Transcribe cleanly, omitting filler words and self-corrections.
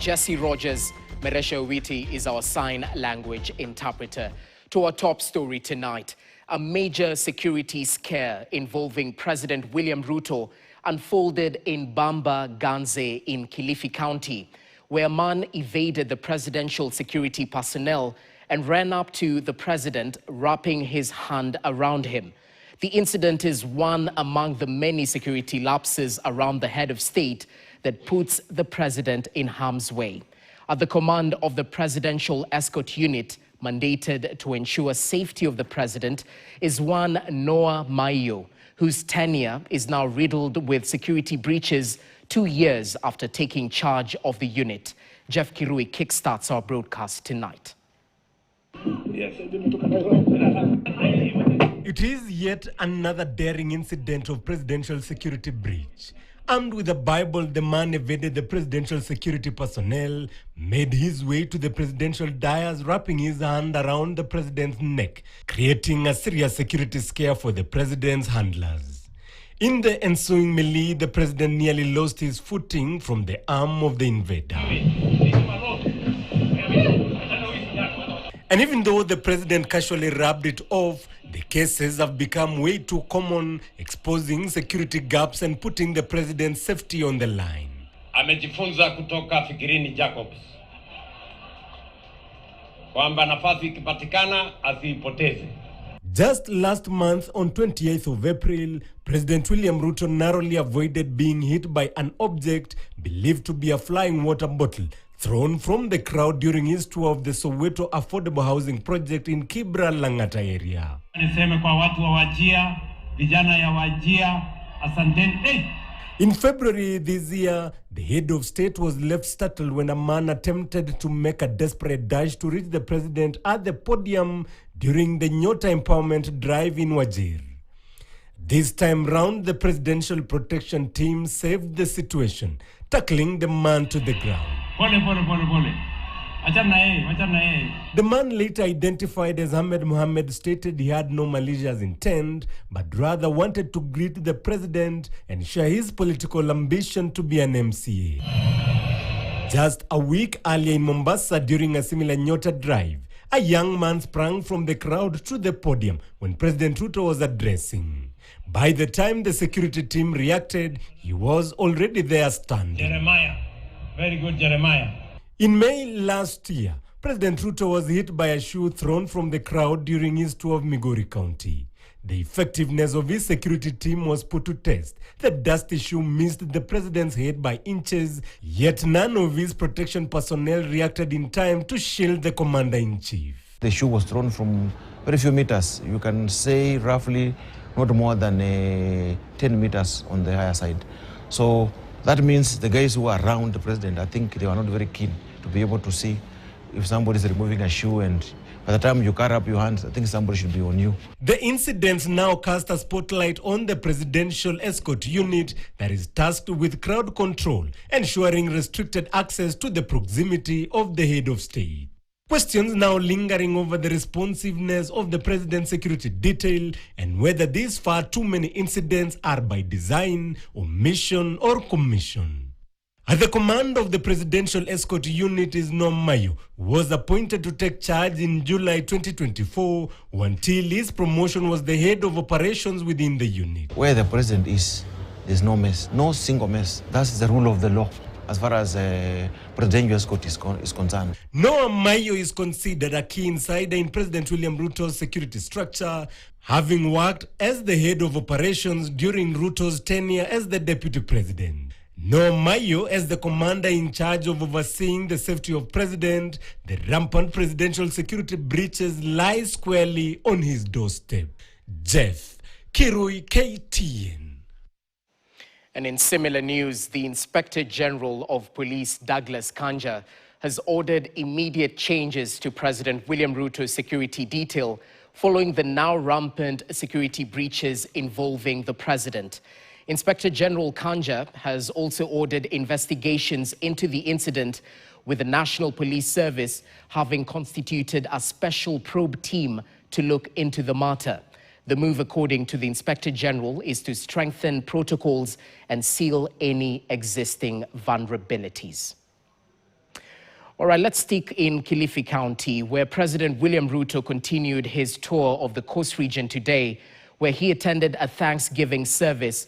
Jesse Rogers. Meresha Owiti is our sign language interpreter. To our top story tonight, a major security scare involving President William Ruto unfolded in Bamba Ganze in Kilifi County, where a man evaded the presidential security personnel and ran up to the president, wrapping his hand around him. The incident is one among the many security lapses around the head of state that puts the president in harm's way. At the command of the Presidential Escort Unit, mandated to ensure safety of the president, is one Noah Mayo, whose tenure is now riddled with security breaches 2 years after taking charge of the unit. Jeff Kirui kickstarts our broadcast tonight. It is yet another daring incident of presidential security breach. Armed with a Bible, the man evaded the presidential security personnel, made his way to the presidential dais, wrapping his hand around the president's neck, creating a serious security scare for the president's handlers. In the ensuing melee, the president nearly lost his footing from the arm of the invader. And even though the president casually rubbed it off, the cases have become way too common, exposing security gaps and putting the president's safety on the line. Amejifunza kutoka Fikirini Jacobs kwamba nafasi ikipatikana asiipoteze. Just last month, on 28th of April, President William Ruto narrowly avoided being hit by an object believed to be a flying water bottle thrown from the crowd during his tour of the Soweto affordable housing project in Kibra Langata area. Niseme kwa watu wa Wajia, vijana ya Wajia, asanteni. In February this year, the head of state was left startled when a man attempted to make a desperate dash to reach the president at the podium during the Nyota Empowerment Drive in Wajir. This time round, the presidential protection team saved the situation, tackling the man to the ground. The man, later identified as Ahmed Mohammed, stated he had no malicious intent, but rather wanted to greet the president and share his political ambition to be an MCA. Just a week earlier in Mombasa, during a similar Nyota drive, a young man sprang from the crowd to the podium when President Ruto was addressing. By the time the security team reacted, he was already there standing. Jeremiah. Very good, Jeremiah. In May last year, President Ruto was hit by a shoe thrown from the crowd during his tour of Migori County. The effectiveness of his security team was put to test. The dusty shoe missed the president's head by inches, yet none of his protection personnel reacted in time to shield the commander-in-chief. The shoe was thrown from very few meters. You can say roughly not more than 10 meters on the higher side. So that means the guys who were around the president, I think they were not very keen to be able to see if somebody is removing a shoe, and by the time you carry up your hands, I think somebody should be on you. The incidents now cast a spotlight on the Presidential Escort Unit that is tasked with crowd control, ensuring restricted access to the proximity of the head of state. Questions now lingering over the responsiveness of the president's security detail and whether these far too many incidents are by design, omission, or commission. At the command of the Presidential Escort Unit is Noah Mayo, who was appointed to take charge in July 2024, who until his promotion was the head of operations within the unit. Where the president is, there's no mess, no single mess. That's the rule of the law as far as presidential escort is concerned. Noah Mayo is considered a key insider in President William Ruto's security structure, having worked as the head of operations during Ruto's tenure as the deputy president. Noah Mayo, as the commander in charge of overseeing the safety of president, the rampant presidential security breaches lie squarely on his doorstep. Jeff Kirui, KTN. And in similar news, the Inspector General of Police, Douglas Kanja, has ordered immediate changes to President William Ruto's security detail following the now rampant security breaches involving the president. Inspector General Kanja has also ordered investigations into the incident, with the National Police Service having constituted a special probe team to look into the matter. The move, according to the Inspector General, is to strengthen protocols and seal any existing vulnerabilities. All right, let's stick in Kilifi County, where President William Ruto continued his tour of the coast region today, where he attended a Thanksgiving service